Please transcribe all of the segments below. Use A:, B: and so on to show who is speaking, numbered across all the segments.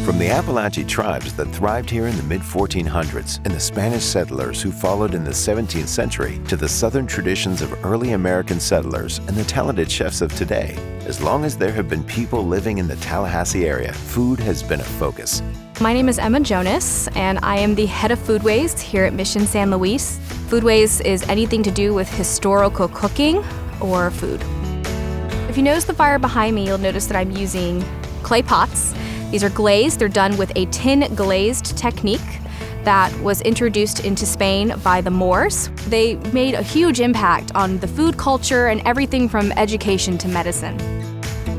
A: From the Appalachian tribes that thrived here in the mid-1400s and the Spanish settlers who followed in the 17th century to the southern traditions of early American settlers and the talented chefs of today, as long as there have been people living in the Tallahassee area, food has been a focus.
B: My name is Emma Jonas, and I am the head of Foodways here at Mission San Luis. Foodways is anything to do with historical cooking or food. If you notice the fire behind me, you'll notice that I'm using clay pots. These are glazed. They're done with a tin glazed technique that was introduced into Spain by the Moors. They made a huge impact on the food culture and everything from education to medicine.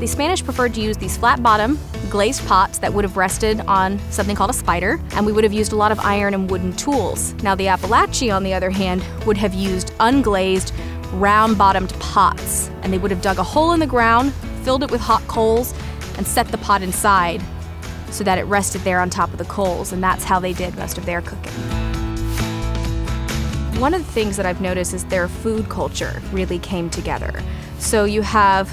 B: The Spanish preferred to use these flat bottom glazed pots that would have rested on something called a spider, and we would have used a lot of iron and wooden tools. Now the Appalachian, on the other hand, would have used unglazed, round-bottomed pots, and they would have dug a hole in the ground, filled it with hot coals, and set the pot inside so that it rested there on top of the coals, and that's how they did most of their cooking. One of the things that I've noticed is their food culture really came together. So you have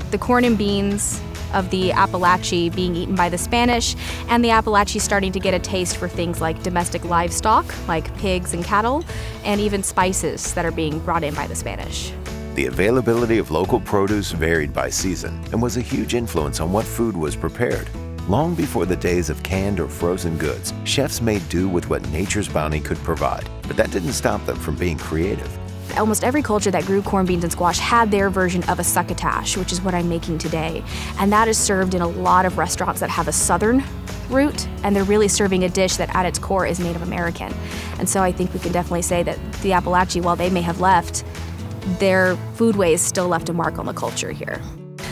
B: the corn and beans of the Appalachia being eaten by the Spanish, and the Appalachia starting to get a taste for things like domestic livestock, like pigs and cattle, and even spices that are being brought in by the Spanish.
A: The availability of local produce varied by season and was a huge influence on what food was prepared. Long before the days of canned or frozen goods, chefs made do with what nature's bounty could provide, but that didn't stop them from being creative.
B: Almost every culture that grew corn, beans, and squash had their version of a succotash, which is what I'm making today. And that is served in a lot of restaurants that have a southern root, and they're really serving a dish that at its core is Native American. And so I think we can definitely say that the Appalachia, while they may have left, their foodways still left a mark on the culture here.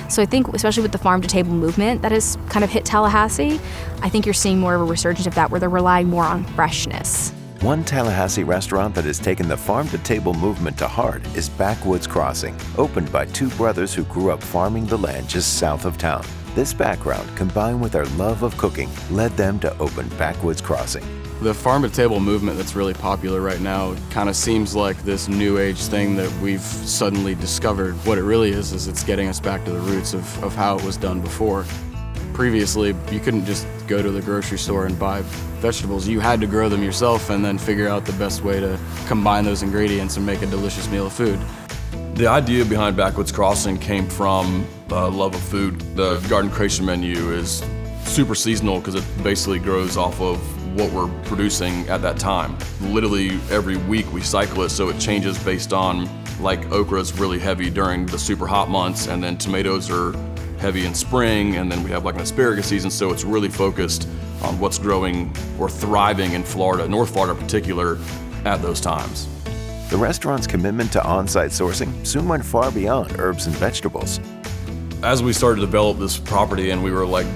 B: So I think, especially with the farm-to-table movement that has kind of hit Tallahassee, I think you're seeing more of a resurgence of that, where they're relying more on freshness.
A: One Tallahassee restaurant that has taken the farm-to-table movement to heart is Backwoods Crossing, opened by two brothers who grew up farming the land just south of town. This background, combined with their love of cooking, led them to open Backwoods Crossing.
C: The farm-to-table movement that's really popular right now kind of seems like this new age thing that we've suddenly discovered. What it really is it's getting us back to the roots of how it was done before. Previously, you couldn't just go to the grocery store and buy vegetables. You had to grow them yourself and then figure out the best way to combine those ingredients and make a delicious meal of food.
D: The idea behind Backwoods Crossing came from love of food. The garden creation menu is super seasonal because it basically grows off of what we're producing at that time. Literally every week we cycle it, so it changes based on, like, okra's really heavy during the super hot months, and then tomatoes are heavy in spring, and then we have like an asparagus season, so it's really focused on what's growing or thriving in Florida, North Florida in particular, at those times.
A: The restaurant's commitment to on-site sourcing soon went far beyond herbs and vegetables.
D: As we started to develop this property and we were like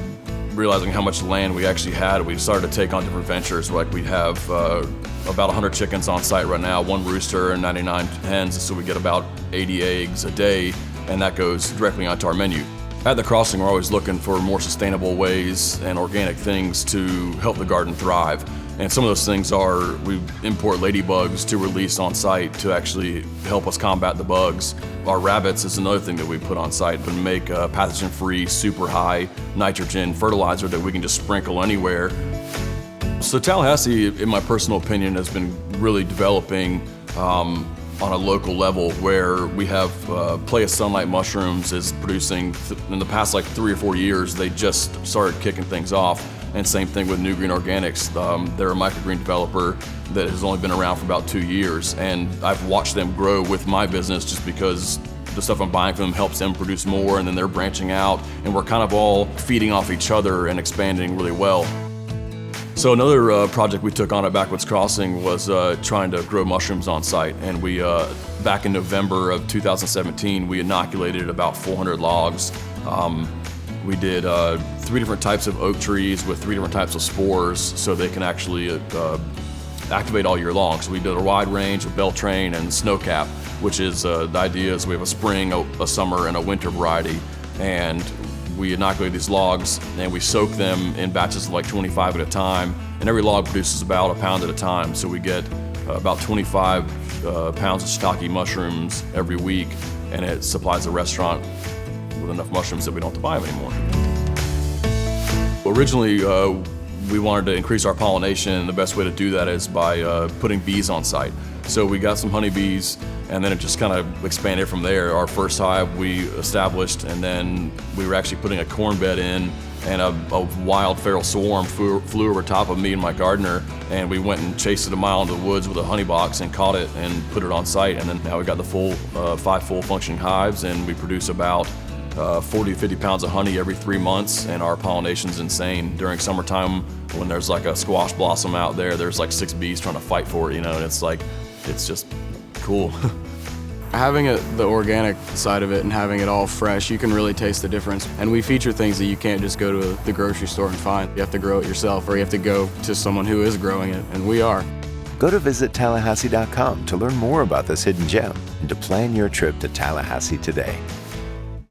D: realizing how much land we actually had, we started to take on different ventures. Like we have about 100 chickens on site right now, 1 rooster and 99 hens, so we get about 80 eggs a day, and that goes directly onto our menu. At the Crossing, we're always looking for more sustainable ways and organic things to help the garden thrive. And some of those things are, we import ladybugs to release on site to actually help us combat the bugs. Our rabbits is another thing that we put on site, but make a pathogen-free, super high nitrogen fertilizer that we can just sprinkle anywhere. So Tallahassee, in my personal opinion, has been really developing on a local level, where we have Play of Sunlight Mushrooms is producing, in the past like 3 or 4 years, they just started kicking things off. And same thing with New Green Organics. They're a microgreen developer that has only been around for about 2 years, and I've watched them grow with my business just because the stuff I'm buying from them helps them produce more, and then they're branching out, and we're kind of all feeding off each other and expanding really well. So another project we took on at Backwoods Crossing was trying to grow mushrooms on site, and we, back in November of 2017, we inoculated about 400 logs. We did 3 different types of oak trees with 3 different types of spores, so they can actually activate all year long. So we did a wide range of Beltrain and Snowcap, which is the idea is we have a spring, a summer, and a winter variety, and we inoculate these logs and we soak them in batches of like 25 at a time, and every log produces about a pound at a time. So we get about 25 pounds of shiitake mushrooms every week, and it supplies the restaurant with enough mushrooms that we don't have to buy them anymore. Originally, we wanted to increase our pollination, and the best way to do that is by putting bees on site. So we got some honeybees, and then it just kind of expanded from there. Our first hive we established, and then we were actually putting a corn bed in, and a wild feral swarm flew over top of me and my gardener, and we went and chased it a mile into the woods with a honey box and caught it and put it on site. And then now we got the full 5 full functioning hives, and we produce about 40 to 50 pounds of honey every 3 months, and our pollination's insane. During summertime, when there's like a squash blossom out there, there's like 6 bees trying to fight for it, you know, and it's just cool.
C: Having the organic side of it and having it all fresh, you can really taste the difference. And we feature things that you can't just go to the grocery store and find. You have to grow it yourself, or you have to go to someone who is growing it, and we are.
A: Go to visittallahassee.com to learn more about this hidden gem and to plan your trip to Tallahassee today.